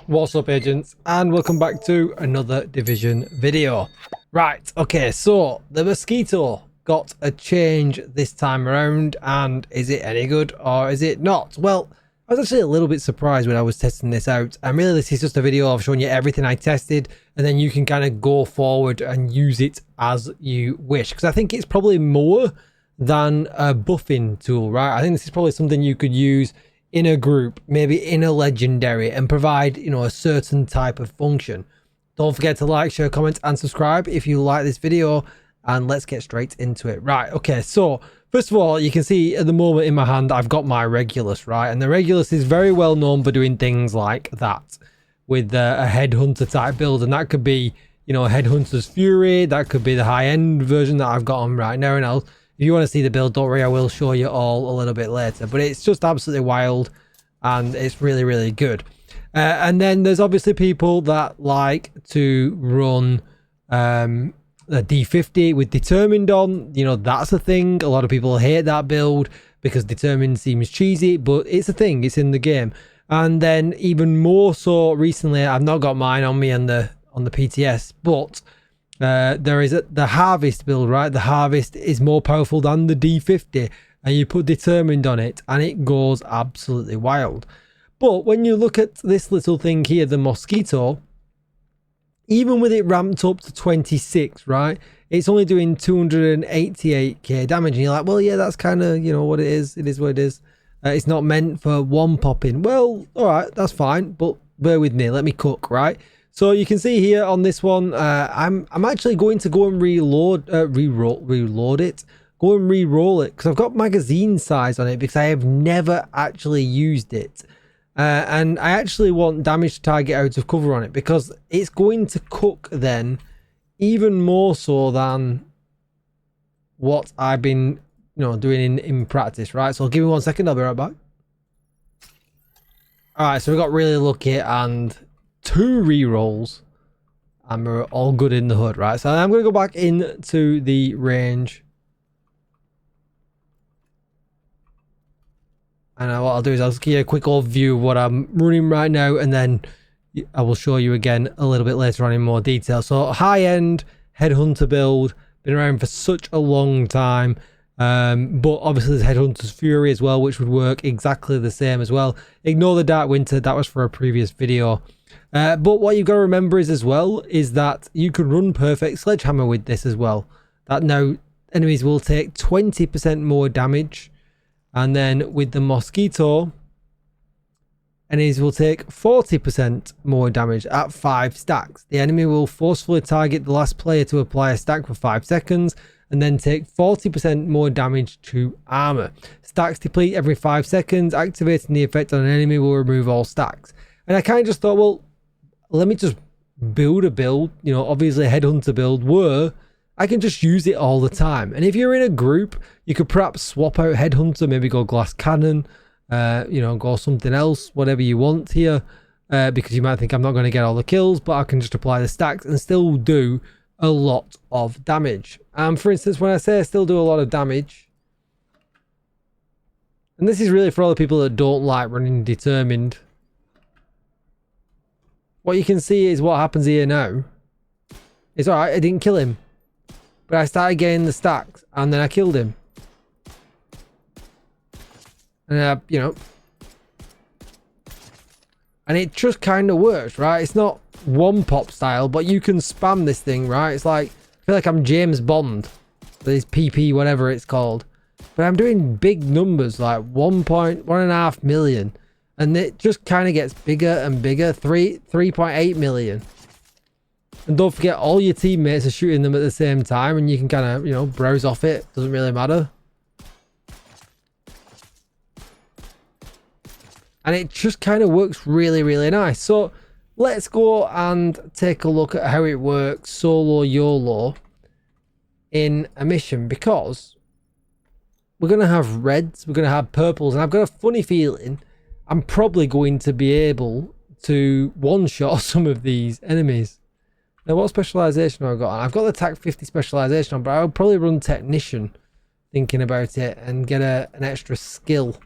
What's up, agents, and welcome back to another Division video. Right, okay, so the Mosquito got a change this time around, and is it any good or is it not? Well, I was actually a little bit surprised when I was testing this out, and really this is just a video of showing you everything I tested, and then you can kind of go forward and use it as you wish, because I think it's probably more than a buffing tool, right? I think this is probably something you could use in a group, maybe in a legendary, and provide, you know, a certain type of function. Don't forget to like, share, comment, and subscribe if you like this video, and let's get straight into it. Right, okay, so first of all, you can see at the moment in my hand I've got my Regulus, right? And the Regulus is very well known for doing things like that with a headhunter type build, and that could be, you know, Headhunter's Fury, that could be the high-end version that I've got on right now. And if you want to see the build, don't worry, I will show you all a little bit later. But it's just absolutely wild, and it's really, really good. And then there's obviously people that like to run the D50 with Determined on. You know, that's a thing. A lot of people hate that build because Determined seems cheesy, but it's a thing. It's in the game. And then even more so recently, I've not got mine on me on the PTS, but there is the Harvest build, right? The Harvest is more powerful than the D50, and you put Determined on it and it goes absolutely wild. But when you look at this little thing here, the Mosquito, even with it ramped up to 26, right, it's only doing 288k damage, and you're like, well, yeah, that's kind of, you know, what it is. It is what it is. It's not meant for one popping. Well, all right, that's fine, but bear with me, let me cook, right? So you can see here on this one, I'm actually going to go and reload it, go and re-roll it, because I've got magazine size on it because I have never actually used it. And I actually want damage to target out of cover on it, because it's going to cook then even more so than what I've been, you know, doing in practice, right? So give me 1 second, I'll be right back. All right, so we got really lucky and 2 re-rolls, and we're all good in the hood, right? So I'm going to go back into the range, and what I'll do is I'll just give you a quick overview of what I'm running right now, and then I will show you again a little bit later on in more detail. So high-end Headhunter build, been around for such a long time, but obviously there's Headhunter's Fury as well, which would work exactly the same as well. Ignore the Dark Winter, that was for a previous video. But what you've got to remember is that you could run Perfect Sledgehammer with this as well. That now enemies will take 20% more damage, and then with the Mosquito, enemies will take 40% more damage at 5 stacks. The enemy will forcefully target the last player to apply a stack for 5 seconds, and then take 40% more damage to armor. Stacks deplete every 5 seconds. Activating the effect on an enemy will remove all stacks. And I kind of just thought, well, let me just build a build, you know, obviously a Headhunter build, where I can just use it all the time. And if you're in a group, you could perhaps swap out Headhunter, maybe go Glass Cannon, you know, go something else, whatever you want here, because you might think I'm not going to get all the kills, but I can just apply the stacks and still do a lot of damage. For instance, when I say I still do a lot of damage, and this is really for all the people that don't like running Determined, what you can see is what happens here now. It's alright, I didn't kill him, but I started getting the stacks, and then I killed him. And you know, and it just kind of works, right? It's not one pop style, but you can spam this thing, right? It's like, I feel like I'm James Bond, this PP, whatever it's called, but I'm doing big numbers, like 1.5 million. And it just kind of gets bigger and bigger. 3.8 million. And don't forget, all your teammates are shooting them at the same time, and you can kind of, you know, browse off it. Doesn't really matter. And it just kind of works really, really nice. So let's go and take a look at how it works solo YOLO in a mission, because we're going to have reds, we're going to have purples, and I've got a funny feeling I'm probably going to be able to one-shot some of these enemies. Now, what specialization have I got on? I've got the TAC 50 specialization on, but I'll probably run Technician, thinking about it, and get an extra skill.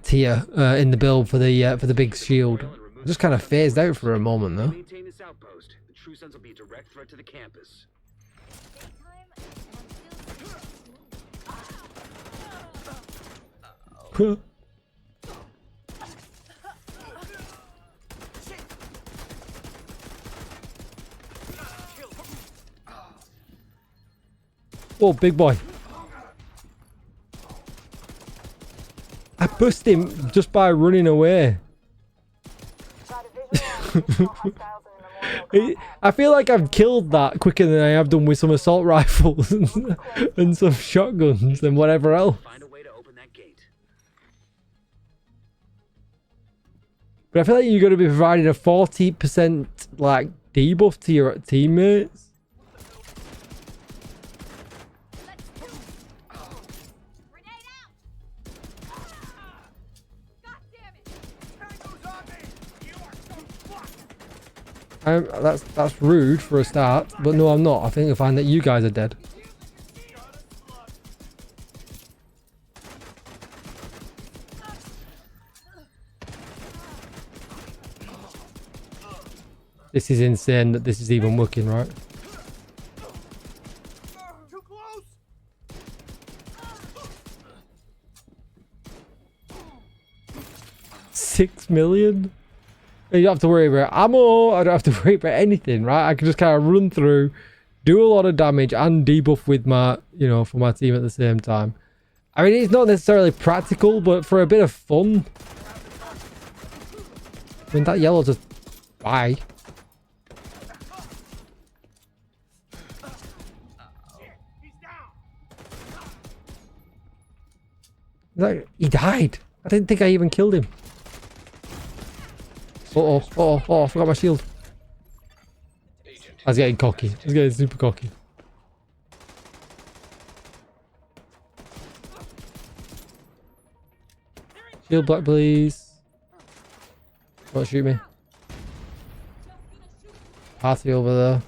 tier in the build for the big shield. Just kind of phased out for a moment though. Maintain this outpost. The True Sons will be a direct threat to the campus. Oh, big boy. I bust him just by running away. I feel like I've killed that quicker than I have done with some assault rifles and some shotguns and whatever else. But I feel like you're going to be providing a 40% like debuff to your teammates. That's rude for a start, but no, I'm not. I think you'll find that you guys are dead. This is insane that this is even working, right? Too close. 6 million? You don't have to worry about ammo. I don't have to worry about anything, right? I can just kind of run through, do a lot of damage and debuff with my, you know, for my team at the same time. I mean, it's not necessarily practical, but for a bit of fun. I mean, that yellow just... Bye. Like, he died. I didn't think I even killed him. Oh, I forgot my shield. I was getting cocky. I was getting super cocky. Shield black, please. Don't shoot me. Party over there.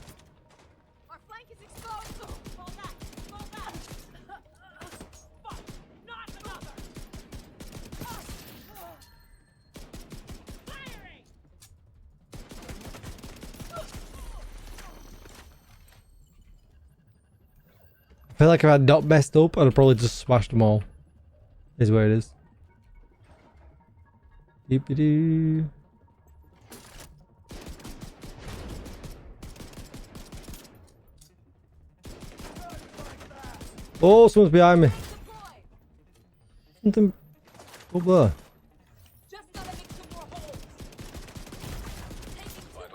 I feel like if I had not messed up, I'd have probably just smashed them all. Is where it is. Deep-a-doo. Oh, someone's behind me. Something up there.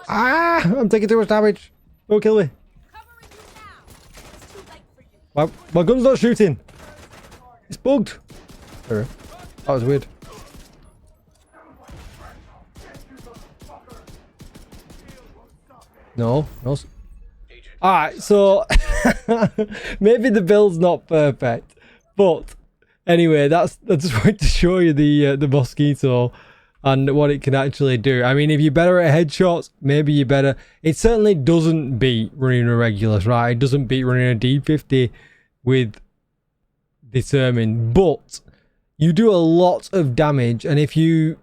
Ah! I'm taking too much damage. Don't kill me. My gun's not shooting. It's bugged. Sorry. That was weird. No. Alright, so maybe the build's not perfect, but anyway, I just wanted to show you the Mosquito and what it can actually do. I mean, if you're better at headshots, maybe you're better. It certainly doesn't beat running a Regulus, right? It doesn't beat running a D50 with Determined, but you do a lot of damage, and if you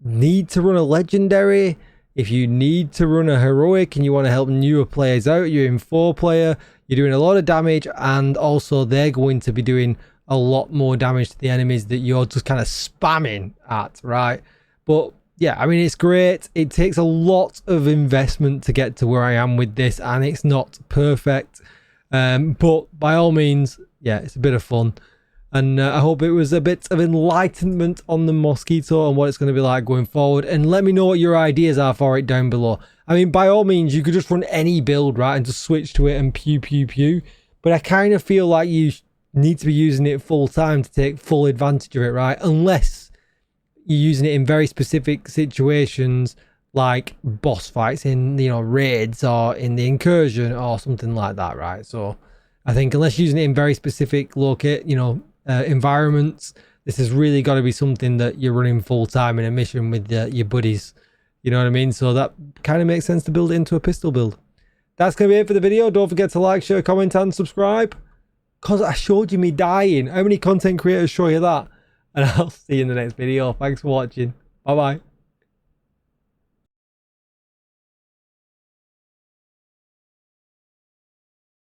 need to run a Legendary, if you need to run a Heroic and you want to help newer players out, you're in 4-player, you're doing a lot of damage, and also they're going to be doing a lot more damage to the enemies that you're just kind of spamming at, right? But yeah, I mean, it's great. It takes a lot of investment to get to where I am with this, and it's not perfect. But by all means, yeah, it's a bit of fun. And I hope it was a bit of enlightenment on the Mosquito and what it's going to be like going forward. And let me know what your ideas are for it down below. I mean, by all means, you could just run any build, right? And just switch to it and pew. But I kind of feel like you need to be using it full time to take full advantage of it, right? Unless you're using it in very specific situations, like boss fights in, you know, raids or in the incursion or something like that, right? So I think unless you're using it in very specific environments, this has really got to be something that you're running full time in a mission with your buddies. You know what I mean? So that kind of makes sense to build it into a pistol build. That's going to be it for the video. Don't forget to like, share, comment, and subscribe. Because I showed you me dying. How many content creators show you that? and I'll see you in the next video. Thanks for watching. Bye bye.